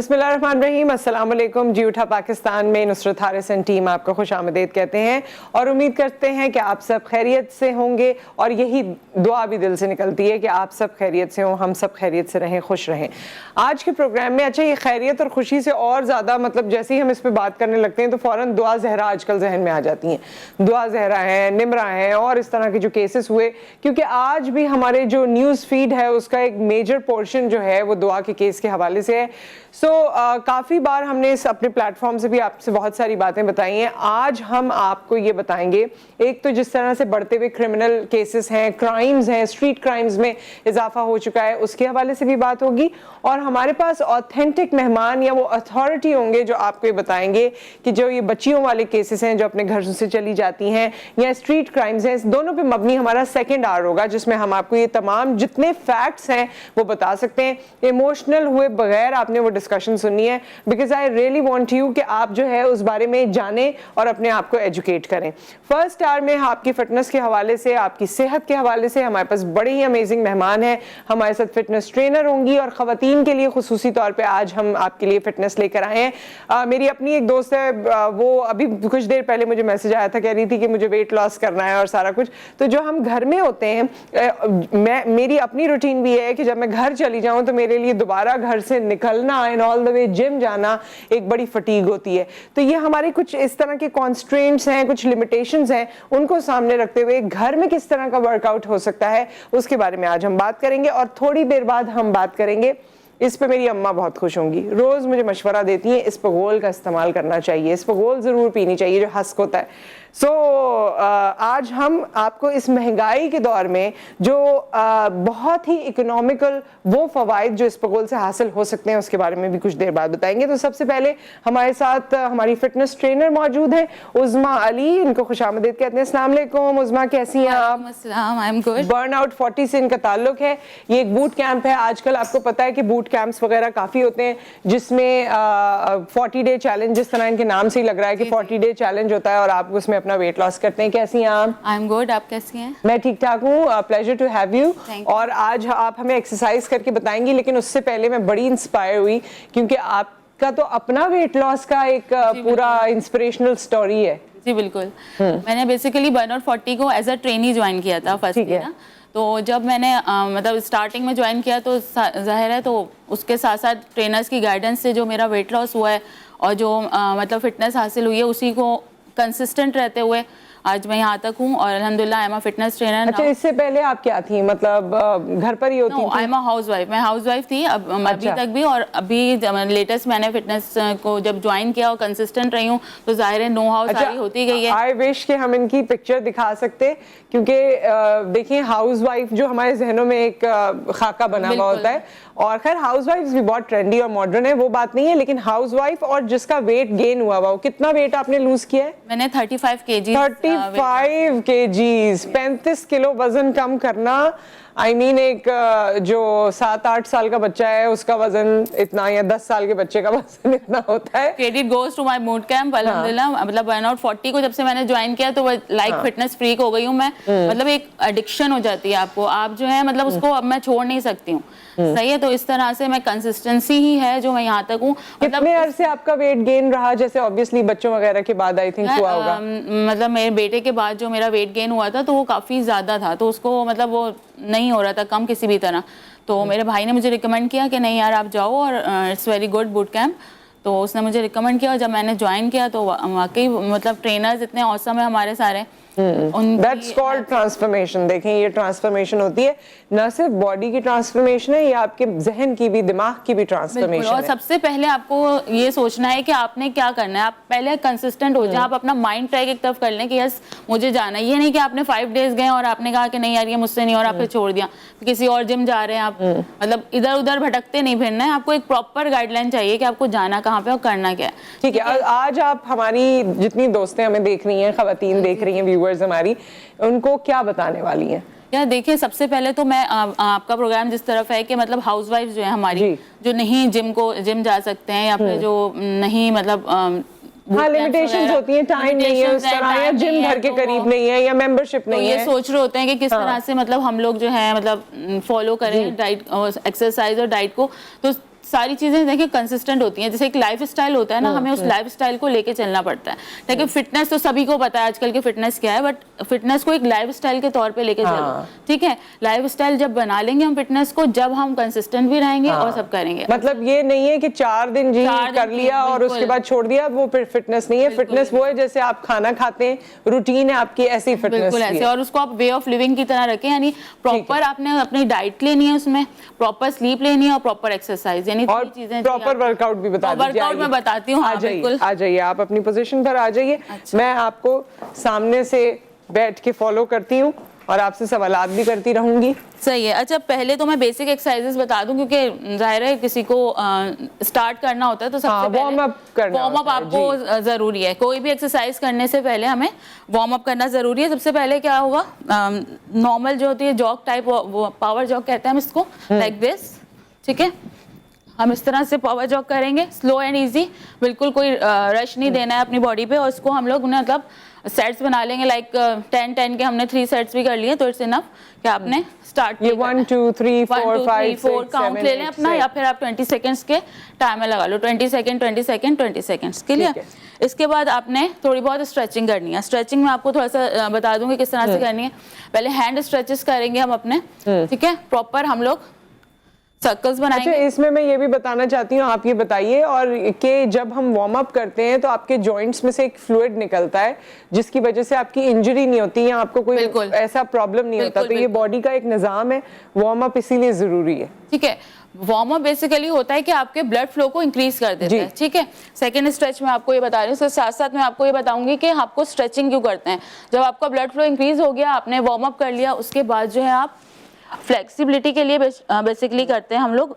बिस्मिल्लाहिर्रहमानिर्रहीम, अस्सलाम वालेकुम। जी उठा पाकिस्तान में नुसरत हारिस एंड टीम आपको खुश आमदीद कहते हैं और उम्मीद करते हैं कि आप सब खैरियत से होंगे और यही दुआ भी दिल से निकलती है कि आप सब खैरियत से हों, हम सब खैरियत से रहें, खुश रहें। आज के प्रोग्राम में अच्छा ये खैरियत और खुशी से और ज़्यादा मतलब जैसे ही हम इस पर बात करने लगते हैं तो फ़ौरन दुआ ज़हरा आजकल जहन में आ जाती हैं। दुआ ज़हरा है, निमरा है और इस तरह के जो केसेस हुए, क्योंकि आज भी हमारे जो न्यूज़ फीड है उसका एक मेजर पोर्शन जो है वो दुआ के केस के हवाले से है। काफ़ी बार हमने इस अपने प्लेटफॉर्म से भी आपसे बहुत सारी बातें बताई हैं। आज हम आपको ये बताएंगे, एक तो जिस तरह से बढ़ते हुए क्रिमिनल केसेस हैं, क्राइम्स हैं, स्ट्रीट क्राइम्स में इजाफा हो चुका है, उसके हवाले से भी बात होगी और हमारे पास ऑथेंटिक मेहमान या वो अथॉरिटी होंगे जो आपको ये बताएंगे कि जो ये बच्चियों वाले केसेस हैं जो अपने घर से चली जाती हैं या स्ट्रीट क्राइम्स हैं, इस दोनों पे मबनी हमारा सेकेंड आवर होगा जिसमें हम आपको ये तमाम जितने फैक्ट्स हैं वो बता सकते हैं। इमोशनल हुए बगैर आपने वो डिस्कशन सुननी है, because I really want you कि आप जो है उस बारे में जानें और अपने आप को एजुकेट करें। फर्स्ट आवर में आपकी फिटनेस के हवाले से, आपकी सेहत के हवाले से हमारे पास बड़े ही अमेजिंग मेहमान हैं। हमारे साथ फिटनेस ट्रेनर होंगी और खवातीन के लिए खुसूसी तौर पे आज हम आपके लिए फिटनेस लेकर आए हैं। मेरी अपनी एक दोस्त है, वो अभी कुछ देर पहले मुझे मैसेज आया था, कह रही थी कि मुझे वेट लॉस करना है और सारा कुछ। तो जो हम घर में होते हैं, मेरी अपनी रूटीन भी है कि जब मैं घर चली जाऊं तो मेरे लिए दोबारा घर से निकलना and all the way gym जाना एक बड़ी फटीग होती है। तो ये हमारे कुछ इस तरह के कॉन्स्ट्रेंट्स हैं, कुछ लिमिटेशंस हैं, उनको सामने रखते हुए घर में किस तरह का वर्कआउट हो सकता है उसके बारे में आज हम बात करेंगे। और थोड़ी देर बाद हम बात करेंगे, इस पे मेरी अम्मा बहुत खुश होंगी, रोज मुझे मशवरा देती हैं, इस पगोल का इस्तेमाल करना चाहिए, इस पगोल जरूर पीनी चाहिए जो हस्क होता है। आज हम आपको इस महंगाई के दौर में जो बहुत ही इकोनॉमिकल वो फवाइद जो इस पगोल से हासिल हो सकते हैं उसके बारे में भी कुछ देर बाद बताएंगे। तो सबसे पहले हमारे साथ हमारी फिटनेस ट्रेनर मौजूद है, उज़मा अली, इनको खुशामदीद कहते हैं। अस्सलाम वालेकुम उज़मा, कैसी हैं आप? I am good. बर्नआउट 40 से इनका ताल्लुक है। ये एक बूट कैंप है, आजकल आपको पता है कि बूट कैंप्स वगैरह काफी होते हैं जिसमें 40 डे चैलेंज, जिस तरह इनके नाम से ही लग रहा है कि 40 डे चैलेंज होता है और आप उसमें अपना वेट लॉस करते हैं। कैसी हैं आप? आई एम गुड, आप कैसी हैं? मैं ठीक ठाक हूँ, प्लेजर टू हैव यू। और आज आप हमें एक्सरसाइज करके बताएंगी, लेकिन उससे पहले मैं बड़ी इंस्पायर हुई क्योंकि आपका तो अपना वेट लॉस का एक पूरा इंस्पिरेशनल स्टोरी है। जी बिल्कुल। मैंने बेसिकली बर्नआउट 40 को एज अ ट्रेनी ज्वाइन किया था फर्स्ट ईयर। तो जब मैंने मतलब स्टार्टिंग में ज्वाइन किया तो जाहिर है तो उसके साथ साथ ट्रेनर्स की गाइडेंस से जो मेरा वेट लॉस हुआ है और जो मतलब फिटनेस हासिल हुई है उसी को कंसिस्टेंट रहते हुए आज मैं यहाँ तक हूँ और अल्हम्दुलिल्लाह I am a fitness trainer. अच्छा, इससे पहले आप क्या थी, मतलब घर पर ही होती थी? I am a housewife. मैं हाउसवाइफ थी अभी तक भी, और अभी लेटेस्ट मैंने फिटनेस को जब ज्वाइन किया और कंसिस्टेंट रही हूँ तो जाहिर है नो हाउ सारी होती गई है। आई विश कि हम इनकी पिक्चर दिखा सकते, क्योंकि देखिए हाउसवाइफ जो हमारे जहनों में एक खाका बना हुआ होता है, और खैर हाउसवाइफ भी बहुत ट्रेंडी और मॉडर्न है, वो बात नहीं है, लेकिन हाउसवाइफ और जिसका वेट गेन हुआ हुआ, कितना वेट आपने लूज किया है? मैंने 35 kg 35 kgs 35 किलो वजन कम करना, आई मीन एक जो 7-8 साल का बच्चा है उसका वजन इतना, या 10 साल के बच्चे का वजन इतना होता है। Credit goes to my boot camp अल्हम्दुलिल्लाह। मतलब बर्नआउट 40 को जब से मैंने ज्वाइन किया तो लाइक फिटनेस फ्रीक हो गई हूँ मैं। मतलब एक एडिक्शन हो जाती है आपको, आप जो है मतलब उसको अब मैं छोड़ नहीं सकती हूँ। सही है, तो इस तरह से मैं कंसिस्टेंसी ही है जो मैं यहाँ तक हूँ। कितने अरसे आपका वेट गेन रहा? जैसे ऑब्वियसली बच्चों वगैरह के बाद आई थिंक हुआ होगा। मतलब मेरे बेटे के बाद जो मेरा वेट गेन हुआ था तो वो काफी ज्यादा था, तो उसको मतलब वो नहीं हो रहा था कम किसी भी तरह। तो मेरे भाई ने मुझे रिकमेंड किया कि नहीं यार आप जाओ और it's very good boot camp. तो उसने मुझे रिकमेंड किया और जब मैंने ज्वाइन किया तो वाकई मतलब ट्रेनर्स इतने औसम है हमारे सारे। That's called transformation। देखें ये ट्रांसफॉर्मेशन होती है, न सिर्फ बॉडी की ट्रांसफॉर्मेशन है, ये आपके जहन की भी, दिमाग की भी ट्रांसफॉर्मेशन है। और सबसे पहले आपको ये सोचना है कि आपने क्या करना है। आप पहले कंसिस्टेंट हो जाए, आप अपना माइंड ट्रैक एक तरफ कर लें कि यस मुझे जाना है। ये नहीं कि आपने 5 डेज गए और आपने कहा कि नहीं यार ये मुझसे नहीं और आपने छोड़ दिया, किसी और जिम जा रहे हैं आप। मतलब इधर उधर भटकते नहीं फिरना है, आपको एक प्रॉपर गाइडलाइन चाहिए कि आपको जाना कहाँ पे और करना क्या है। ठीक है, आज आप हमारी जितनी दोस्तें हमें देख रही हैं, खवातीन देख रही हैं, व्यूअर्स हमारी, उनको क्या बताने वाली हैं? यार देखिए, सबसे पहले तो मैं आपका प्रोग्राम जिस तरफ है कि मतलब हाउसवाइफ जो है हमारी, जो नहीं जिम जा सकते हैं या फिर जो नहीं मतलब हाँ लिमिटेशंस होती हैं, टाइम नहीं है उस तरह, या जिम घर के करीब नहीं है या मेंबरशिप नहीं है, ये सोच रहे होते हैं कि किस तरह से मतलब हम लोग जो है मतलब फॉलो करें डाइट, एक्सरसाइज और डाइट को। तो सारी चीजें देखिए कंसिस्टेंट होती हैं, जैसे एक लाइफ स्टाइल होता है ना, हमें उस लाइफ स्टाइल को लेके चलना पड़ता है। देखिए फिटनेस तो सभी को पता है आजकल की फिटनेस क्या है, बट फिटनेस को एक लाइफ स्टाइल के तौर पे लेके चलो, ठीक है। लाइफ स्टाइल जब बना लेंगे हम फिटनेस को, जब हम कंसिस्टेंट भी रहेंगे और सब करेंगे। मतलब ये नहीं है कि 4 दिन जिम कर लिया और उसके बाद छोड़ दिया, वो फिर फिटनेस नहीं है। फिटनेस वो है जैसे आप खाना खाते हैं, रूटीन है आपकी, ऐसी फिटनेस बिल्कुल ऐसे, और उसको आप वे ऑफ लिविंग की तरह रखें, यानी प्रॉपर आपने अपनी डाइट लेनी है, उसमें प्रॉपर स्लीप लेनी है और प्रॉपर एक्सरसाइज, यानी और प्रॉपर वर्कआउट भी बता दीजिए। वर्कआउट मैं बताती हूँ, आ जाइए आप अपनी पोजीशन पर आ जाइए। मैं आपको सामने से बैठ के फॉलो करती हूँ और आपसे सवालात भी करती रहूंगी। सही है। अच्छा, पहले तो मैं बेसिक एक्सरसाइजेस बता दूं, क्योंकि जाहिर है किसी को स्टार्ट करना होता है तो सबसे पहले वार्म अप आपको जरूरी है। कोई भी एक्सरसाइज करने से पहले हमें वार्म अप करना जरूरी है। सबसे पहले क्या होगा, नॉर्मल जो होती है जॉग टाइप, पावर जॉग कहते हैं हम इसको, लाइक दिस, ठीक है। हम इस तरह से पावर जॉग करेंगे, स्लो एंड इजी, बिल्कुल कोई रश नहीं देना है अपनी बॉडी पे। और इसको हम लोग मतलब सेट्स बना लेंगे, लाइक 10-10 के हमने 3 सेट्स भी कर लिए, तो इट्स इनफ कि आपने स्टार्ट 1 2 3 4 5 6 काउंट ले लें अपना, या फिर आप 20 सेकंड्स के टाइमर लगा लो, 20 सेकंड 20 सेकंड 20 सेकंड्स के लिए। इसके बाद आपने थोड़ी बहुत स्ट्रेचिंग करनी है। स्ट्रेचिंग में आपको थोड़ा सा बता दूंगी किस तरह से करनी है। पहले हैंड स्ट्रेचेस करेंगे हम अपने, ठीक है, प्रॉपर हम लोग सर्कल्स बनाएंगे। अच्छा, इसमें मैं ये भी बताना चाहती हूँ, आप ये बताइए, और कि जब हम वार्म अप करते हैं तो आपके जॉइंट्स में से एक फ्लूइड निकलता है जिसकी वजह से आपकी इंजरी नहीं होती या आपको कोई ऐसा प्रॉब्लम नहीं होता, तो ये बॉडी का एक निजाम है, वार्म अप इसीलिए जरूरी है, ठीक है। वार्म अप बेसिकली होता है कि आपके ब्लड फ्लो को इंक्रीज कर देता है, ठीक है। सेकंड स्ट्रेच में आपको ये बता रही हूँ, उसके साथ साथ मैं आपको ये बताऊंगी कि आपको स्ट्रेचिंग क्यों करते हैं। जब आपका ब्लड फ्लो इंक्रीज हो गया, आपने वार्म अप कर लिया, उसके बाद जो है आप फ्लेक्सिबिलिटी के लिए बेसिकली करते हैं हम लोग,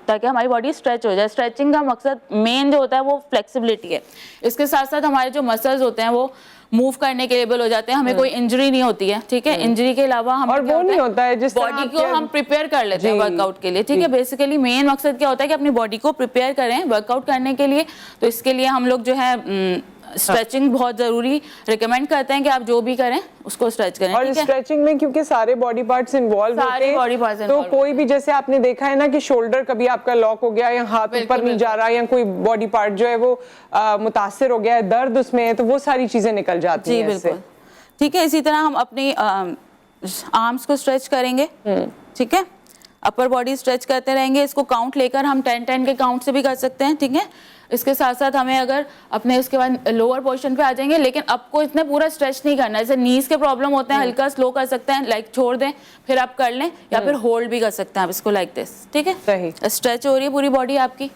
ताकि हमारी बॉडी स्ट्रेच हो जाए। स्ट्रेचिंग का मकसद मेन जो होता है वो फ्लेक्सिबिलिटी है। इसके साथ साथ हमारे जो मसल्स होते हैं वो मूव करने के लेवल हो जाते हैं, हमें कोई इंजरी नहीं होती है, ठीक है। इंजरी के अलावा हम और वो नहीं होता है जिस बॉडी को हम प्रिपेयर कर लेते हैं वर्कआउट के लिए, ठीक है। बेसिकली मेन मकसद क्या होता है कि अपनी बॉडी को प्रिपेयर करें वर्कआउट करने के लिए। तो इसके लिए हम लोग जो है स्ट्रेचिंग बहुत जरूरी रिकमेंड करते हैं कि आप जो भी करें उसको स्ट्रेच करें। और स्ट्रेचिंग में क्योंकि सारे बॉडी पार्ट्स इन्वॉल्व होते हैं, तो कोई भी, जैसे आपने देखा है ना कि शोल्डर कभी आपका लॉक हो गया या हाथ ऊपर नहीं जा रहा या कोई बॉडी पार्ट जो है वो मुतासिर हो गया है, दर्द उसमें है, तो वो सारी चीजें निकल जाती हैं इससे, ठीक है। इसी तरह हम अपनी आर्म्स को स्ट्रेच करेंगे, ठीक है। अपर बॉडी स्ट्रेच करते रहेंगे, इसको काउंट लेकर हम 10-10 के काउंट से भी कर सकते हैं, ठीक है। इसके साथ साथ हमें अगर अपने उसके बाद लोअर पोर्शन पे आ जाएंगे, लेकिन आपको इतने पूरा स्ट्रेच नहीं करना है। जैसे नीज के प्रॉब्लम होते हैं, हल्का स्लो कर सकते हैं, लाइक छोड़ दें फिर आप कर लें, या फिर होल्ड भी कर सकते हैं आप इसको, लाइक दिस, ठीक है। सही स्ट्रेच हो रही है पूरी बॉडी आपकी,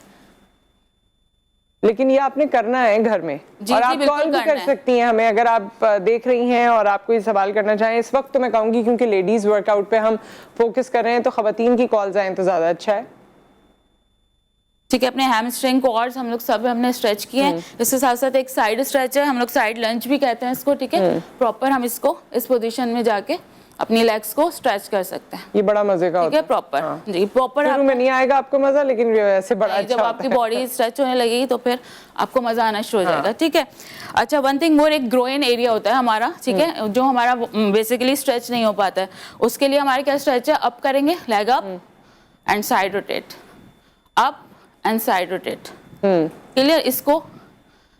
लेकिन ये आपने करना है घर में। और आप कॉल भी कर सकती हैं हमें, अगर आप देख रही हैं और आप कोई सवाल करना चाहें। इस वक्त तो मैं कहूँगी क्योंकि लेडीज वर्कआउट पे हम फोकस कर रहे हैं, तो खवातीन की कॉल्स आए तो ज्यादा अच्छा है, ठीक है। अपने हैमस्ट्रिंग कोर्स हम लोग सब हमने स्ट्रेच किए हैं। इसके साथ साथ एक साइड स्ट्रेच है, हम लोग साइड लंज भी कहते हैं इसको, ठीक है। प्रॉपर हम इसको इस पोजीशन में जाके अपनी लेग्स को स्ट्रेच कर सकते हैं। ये बड़ा मजे का होता है, प्रॉपर जी, प्रॉपर शुरू में नहीं आएगा आपको मजा, लेकिन वैसे बड़ा अच्छा जब आपकी बॉडी स्ट्रेच होने लगेगी तो फिर आपको मजा आना शुरू हो जाएगा, ठीक है। अच्छा, वन थिंग मोर, एक ग्रोइन एरिया होता है हमारा, ठीक है, जो हमारा बेसिकली स्ट्रेच नहीं हो पाता है, उसके लिए हमारे क्या स्ट्रेच है, अप करेंगे, leg up and side rotate, up and side rotate, clear. इसको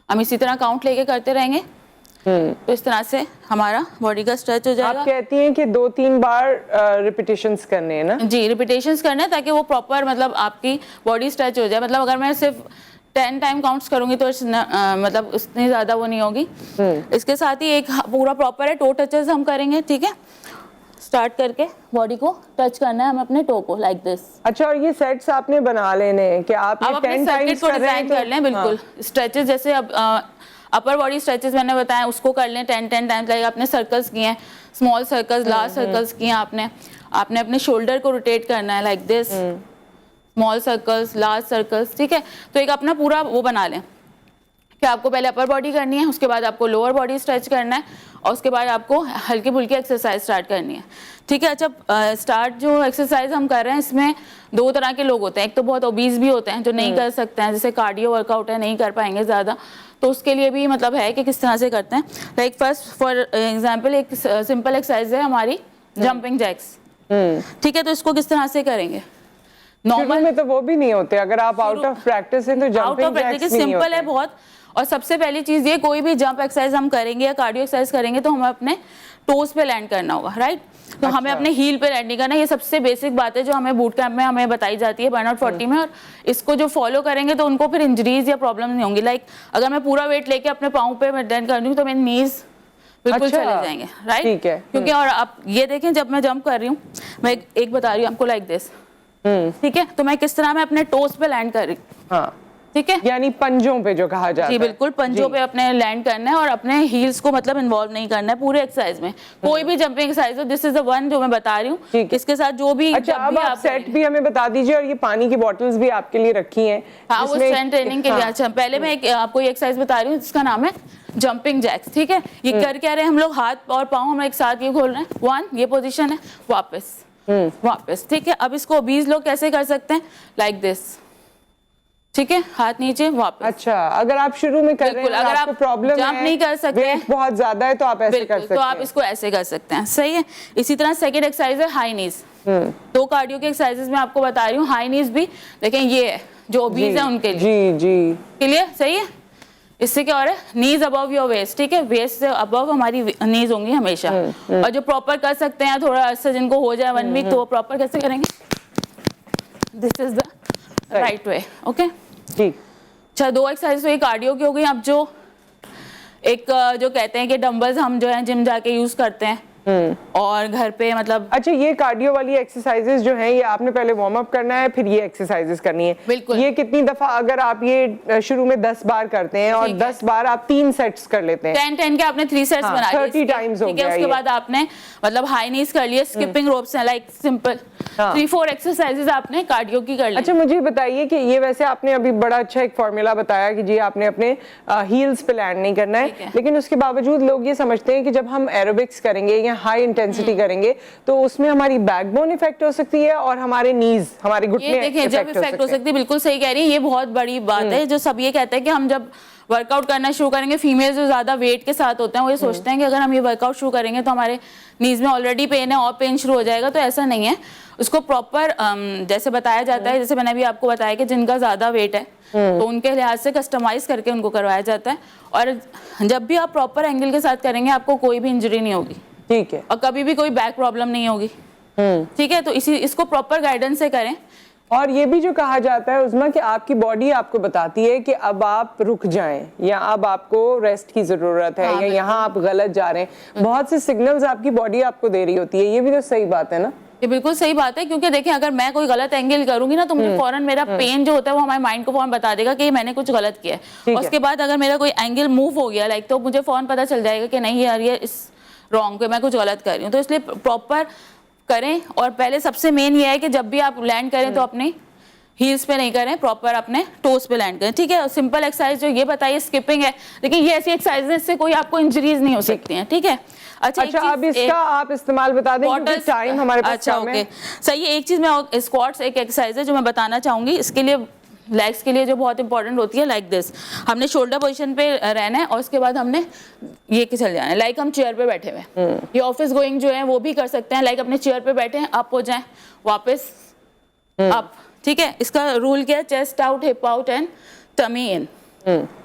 हम इसी तरह काउंट लेके करते रहेंगे, तो इस तरह से हमारा बॉडी का स्ट्रेच हो जाएगा। आप कहती हैं कि 2-3 बार रिपीटेशंस करने हैं ना? जी, रिपीटेशंस करने हैं, ताकि वो प्रॉपर मतलब आपकी बॉडी स्ट्रेच हो जाए। मतलब अगर मैं सिर्फ 10 टाइम काउंट्स करूंगी तो मतलब उतनी ज्यादा वो नहीं होगी। इसके साथ ही एक पूरा प्रॉपर है टो टचेस हम करेंगे, ठीक है। स्टार्ट करके बॉडी को टच करना है हमें अपने टो को, लाइक दिस। अच्छा, और ये सेट्स आपने बना लेने हैं कि आप 10 टाइम्स कर रहे हैं, कर लें, बिल्कुल। स्ट्रेचेस जैसे अब अपर बॉडी स्ट्रेचेस मैंने बताया, उसको कर लें 10-10 टाइम्स। लाइक आपने सर्कल्स किए हैं, स्मॉल सर्कल्स, लार्ज सर्कल्स किए हैं, आपने अपने शोल्डर को रोटेट करना है, like this, small circles, large circles, ठीक है। तो एक अपना पूरा वो बना लें कि आपको पहले अपर बॉडी करनी है, उसके बाद आपको लोअर बॉडी स्ट्रेच करना है, और उसके बाद आपको हल्की फुल्की एक्सरसाइज स्टार्ट करनी है, ठीक है। अच्छा, स्टार्ट जो एक्सरसाइज हम कर रहे हैं, इसमें 2 तरह के लोग होते हैं। एक तो बहुत ओबीज भी होते हैं जो नहीं कर सकते हैं, जैसे कार्डियो वर्कआउट है, नहीं कर पाएंगे ज़्यादा, तो उसके लिए भी मतलब है कि किस तरह से करते हैं। लाइक फर्स्ट फॉर एग्जाम्पल एक सिंपल एक्सरसाइज है हमारी जंपिंग जैक्स, ठीक है। तो इसको किस तरह से करेंगे, नॉर्मल में तो वो भी नहीं होते, अगर आप आउट ऑफ प्रैक्टिस हैं तो जंपिंग जैक्स भी नहीं होते। सिंपल है बहुत। और सबसे पहली चीज ये, कोई भी जंप एक्सरसाइज हम करेंगे या कार्डियो एक्सरसाइज करेंगे तो हमें अपने टोज पे लैंड करना होगा, राइट? तो हमें अपने हील पे लैंड नहीं करना। ये सबसे बेसिक बात है जो हमें बूट कैंप में हमें बताई जाती है बर्नआउट 40 में, और इसको जो फॉलो करेंगे तो उनको फिर इंजरीज या प्रॉब्लम नहीं होंगी। लाइक अगर मैं पूरा वेट लेके अपने पाँव पे मैं लैंड कर रही हूँ तो मेरे नीज बिल्कुल चले जाएंगे, राइट? ठीक है। क्योंकि और आप ये देखें, जब मैं जंप कर रही हूँ, मैं एक बता रही हूँ आपको, लाइक दिस, ठीक है? तो मैं किस तरह मैं अपने टोस पे लैंड कर रही हूँ, हाँ, ठीक है? यानी पंजों पे जो कहा जाता है। जी बिल्कुल, पंजों पे अपने लैंड करना है और अपने हील्स को मतलब इन्वॉल्व नहीं करना है पूरे एक्सरसाइज में। कोई भी जंपिंग एक्सरसाइज हो, दिस इज द वन जो मैं बता रही हूँ, इसके साथ जो भी। अच्छा, अब आप सेट भी हमें बता दीजिए, और ये पानी की बॉटल्स भी आपके लिए रखी हैं। हाँ, वो स्ट्रेंथ ट्रेनिंग के लिए। अच्छा, पहले मैं आपको ये एक्सरसाइज बता रही हूँ जिसका नाम है जंपिंग जैक्स, ठीक है? ये कर क्या रहे हैं हम लोग, हाथ और पाँव हम एक साथ ये खोल रहे हैं, 1, ये पोजीशन है, वापस वापस, ठीक है? अब इसको 20 लोग कैसे कर सकते हैं, लाइक दिस, ठीक है? हाथ नीचे, वापस। अच्छा, अगर आप शुरू में कर रहे हैं, अगर आप प्रॉब्लम जंप नहीं कर सकते, वेट बहुत ज्यादा है, तो आप ऐसे कर सकते हैं, तो आप इसको ऐसे कर सकते हैं, सही है? इसी तरह सेकंड एक्सरसाइज है हाई नीज। 2 कार्डियो के एक्सरसाइजेस में आपको बता रही हूँ। हाई नीज भी देखें, ये है जो ओबीज है उनके लिए, जी जी, क्लियर, सही है? इससे क्या हो रहा है, नीज अबव योर वेस्ट, ठीक है? वेस्ट से अबव हमारी नीज होंगी हमेशा। और जो प्रॉपर कर सकते हैं, थोड़ा अर्सा जिनको हो जाए 1 वीक, तो वो प्रॉपर कैसे करेंगे, this is the right way, okay? ठीक। अच्छा, 2 एक्सरसाइज तो ये कार्डियो की हो गई। अब जो एक जो कहते हैं कि डंबल्स हम जो है जिम जाके यूज करते हैं और घर पे मतलब। अच्छा, ये कार्डियो वाली एक्सरसाइजेस जो हैं, ये आपने पहले वार्म अप करना है, फिर ये एक्सरसाइजेस करनी है। बिल्कुल। ये कितनी दफा, अगर आप ये शुरू में 10 बार करते हैं और 10 बार आप 3 सेट्स कर लेते हैं, 10 के आपने 3 सेट्स बना लिए, 30 टाइम्स हो गया। उसके बाद आपने मतलब हाई नीज कर लिए, स्किपिंग रोप्स हैं, लाइक सिंपल 3-4 एक्सरसाइजेस आपने कार्डियो की कर ली। अच्छा, मुझे बताइए कि ये वैसे आपने अभी बड़ा अच्छा एक फॉर्मूला बताया कि जी आपने अपने हील्स पे लैंड नहीं करना है, लेकिन उसके बावजूद लोग ये समझते हैं कि जब हम एरोबिक्स करेंगे या हाई इंटेंसिटी करेंगे तो उसमें हमारी बैकबोन इफेक्ट हो सकती है और हमारे नीज, हमारे घुटने इफेक्ट हो सकती है। बिल्कुल सही कह रही है, ये बहुत बड़ी बात है। जो सब ये कहते हैं कि हम जब वर्कआउट करना शुरू करेंगे, फीमेल जो ज्यादा वेट के साथ होते हैं वो ये सोचते हैं कि अगर हम ये वर्कआउट शुरू करेंगे तो हमारे नीज में ऑलरेडी पेन है और पेन शुरू हो जाएगा, तो ऐसा नहीं है। उसको प्रॉपर जैसे बताया जाता है, जैसे मैंने अभी आपको बताया कि जिनका ज्यादा वेट है तो उनके लिहाज से कस्टमाइज करके उनको करवाया जाता है। और जब भी आप प्रॉपर एंगल के साथ करेंगे आपको कोई भी इंजरी नहीं होगी, ठीक है, और कभी भी कोई बैक प्रॉब्लम नहीं होगी, ठीक है? तो इसको प्रॉपर गाइडेंस से करें। और ये भी जो कहा जाता है उस्मा कि आपकी बॉडी आपको बताती है कि अब आप रुक जाएं या अब आपको रेस्ट की जरूरत है, या यहाँ आप गलत जा रहे हैं। बहुत से सिग्नल्स आपकी बॉडी आपको दे रही होती है, ये भी तो सही बात है ना? ये बिल्कुल सही बात है, क्योंकि देखें अगर मैं कोई गलत एंगल करूंगी ना तो मुझे फौरन मेरा पेन जो होता है वो हमारे माइंड को फौरन बता देगा कि मैंने कुछ गलत किया है। और उसके बाद अगर मेरा कोई एंगल मूव हो गया लाइक, तो मुझे फौरन पता चल जाएगा कि नहीं यार ये इस रॉन्ग पे, मैं कुछ गलत कर रही हूँ। तो इसलिए प्रॉपर करें। और पहले सबसे मेन ये है कि जब भी आप लैंड करें तो अपने हील्स पे नहीं करें, प्रॉपर अपने टोस पे लैंड करें, ठीक है? सिंपल एक्सरसाइज जो ये बताइए स्किपिंग है, लेकिन ये ऐसी एक्सरसाइज से कोई आपको इंजरीज नहीं हो सकती हैं, ठीक है? अच्छा, अब इसका आप इस्तेमाल बता दें क्योंकि टाइम हमारे पास अच्छा, कम है। सही है। एक चीज मैं स्क्वाट्स एक एक्सरसाइज है जो मैं बताना चाहूंगी, इसके लिए लेग्स के लिए जो बहुत इंपॉर्टेंट होती है, लाइक दिस। हमने शोल्डर पोजीशन पे रहना है और उसके बाद हमने ये के चल जाना है, लाइक हम चेयर पे बैठे हुए। ये ऑफिस गोइंग जो है वो भी कर सकते हैं, लाइक अपने चेयर पे बैठे हैं, अप हो जाएं, वापस अप, ठीक है? इसका रूल क्या है, chest out, hip out and tummy in.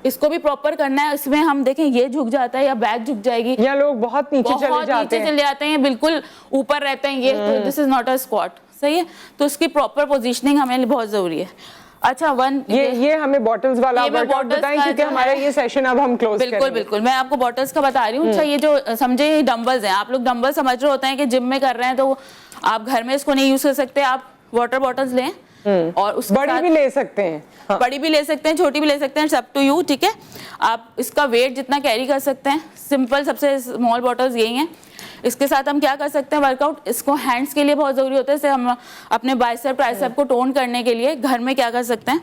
इसको भी प्रॉपर करना है। इसमें हम देखें ये झुक जाता है या बैक झुक जाएगी, या लोग बहुत नीचे चले जाते हैं, बिल्कुल ऊपर रहते हैं, ये तो this is not a squat, सही है? तो इसकी प्रॉपर पोजीशनिंग हमें बहुत जरूरी है। अच्छा, ये हमें बॉटल्स वाला वर्कआउट बताएं क्योंकि हमारा ये सेशन अब हम क्लोज करेंगे। बिल्कुल मैं आपको बॉटल्स का बता रही हूँ। अच्छा, ये जो समझे डंबल्स हैं, आप लोग डंबल समझ रहे होते हैं कि जिम में कर रहे हैं तो आप घर में इसको नहीं यूज कर सकते, आप वाटर बॉटल्स लें और उसके बड़ी भी ले सकते हैं, हाँ। बड़ी भी ले सकते हैं, छोटी भी ले सकते हैं, सब टू यू, ठीक है? आप इसका वेट जितना कैरी कर सकते हैं, सिंपल सबसे स्मॉल बॉटल्स यही हैं। इसके साथ हम क्या कर सकते हैं वर्कआउट, इसको हैंड्स के लिए बहुत जरूरी होता है। जैसे हम अपने बाइसेप ट्राइसेप को टोन करने के लिए घर में क्या कर सकते हैं,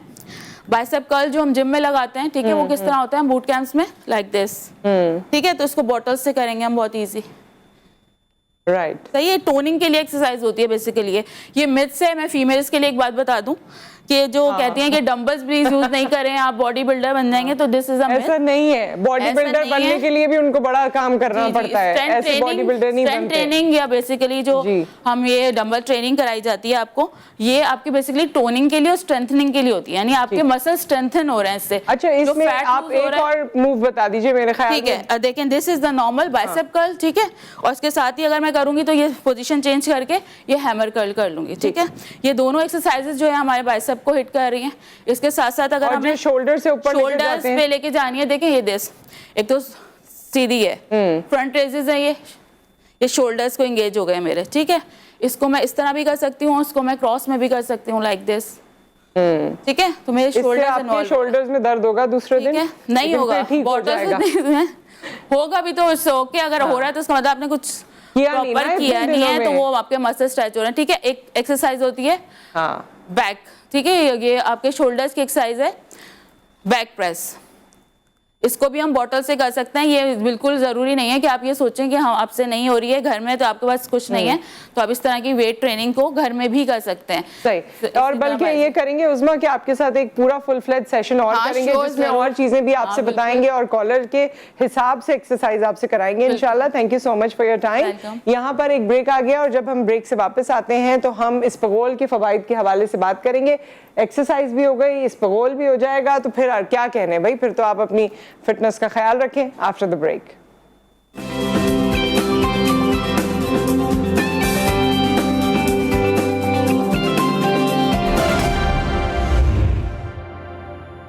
बाइसेप कर्ल जो हम जिम में लगाते हैं, ठीक है? वो किस तरह होता है बूट कैंप्स में, लाइक दिस, ठीक है? तो इसको बॉटल्स से करेंगे हम, बहुत ईजी, राइट? सही है। टोनिंग के लिए एक्सरसाइज होती है बेसिकली। ये मिथ्स है। मैं फीमेल्स के लिए एक बात बता दूं, कि जो कहती हैं कि डंबल्स भी यूज नहीं करें आप बॉडी बिल्डर बन जाएंगे, तो दिस इज ऐसा नहीं है, बॉडी बिल्डर बनने के लिए भी उनको बड़ा काम करना पड़ता है, ऐसे बॉडी बिल्डर नहीं बनते। ट्रेनिंग या बेसिकली जो हम ये डंबल ट्रेनिंग कराई जाती है आपको, ये आपकी बेसिकली टोनिंग के लिए और स्ट्रेंथनिंग के लिए होती है, यानी आपके मसल स्ट्रेंथन हो रहे हैं इससे। अच्छा, इसमें आप एक और मूव बता दीजिए मेरे ख्याल में। ठीक है, देखें this is the normal bicep curl, ठीक है, और इसके साथ ही अगर मैं करूंगी तो ये पोजीशन चेंज करके ये हैमर कर्ल कर लूंगी, ठीक है। ये दोनों एक्सरसाइजेस जो है हमारे बाइसेप को हिट कर रही हैं। इसके साथ साथ अगर हमें शोल्डर से ऊपर शोल्डर्स पे लेके जानी है, देखें ये दिस एक तो सीधी है, फ्रंट रेजेस है, ये शोल्डर्स को एंगेज हो गए मेरे, ठीक है। इसको मैं इस तरह भी कर सकती हूँ, इसको मैं क्रॉस में भी कर सकती हूँ लाइक दिस, ठीक है। तो मेरे शोल्डर्स में दर्द होगा दूसरे दिन? नहीं होगा, होगा भी तो ओके, अगर हो रहा है तो उसका मतलब आपने कुछ प्रॉपर किया नहीं है, तो वो आपके मसल स्ट्रेच हो रहे हैं, ठीक है। एक एक्सरसाइज होती है बैक, ठीक है, ये आपके शोल्डर्स की एक्सरसाइज है बैक प्रेस। इसको भी हम बॉटल से कर सकते हैं, ये बिल्कुल ज़रूरी नहीं है कि आप ये सोचें कि हाँ आपसे नहीं हो रही है घर में तो आपके पास कुछ नहीं है, तो आप इस तरह की वेट ट्रेनिंग को घर में भी कर सकते हैं। सही, और बल्कि ये करेंगे उस्मा कि आपके साथ एक पूरा फुल फ्लेज सेशन और करेंगे जिसमें और चीजें भी आपसे बताएंगे और कॉलर के हिसाब से एक्सरसाइज आपसे कराएंगे इंशाल्लाह। Thank you so much for your time. यहाँ पर एक ब्रेक आ गया और जब हम ब्रेक से वापस आते हैं तो हम इस्पगोल के फवाइद के हवाले से बात करेंगे। एक्सरसाइज भी हो गई, इस्पगोल भी हो जाएगा, तो फिर क्या कहने भाई, फिर तो आप अपनी फिटनेस का ख्याल रखें। After the break.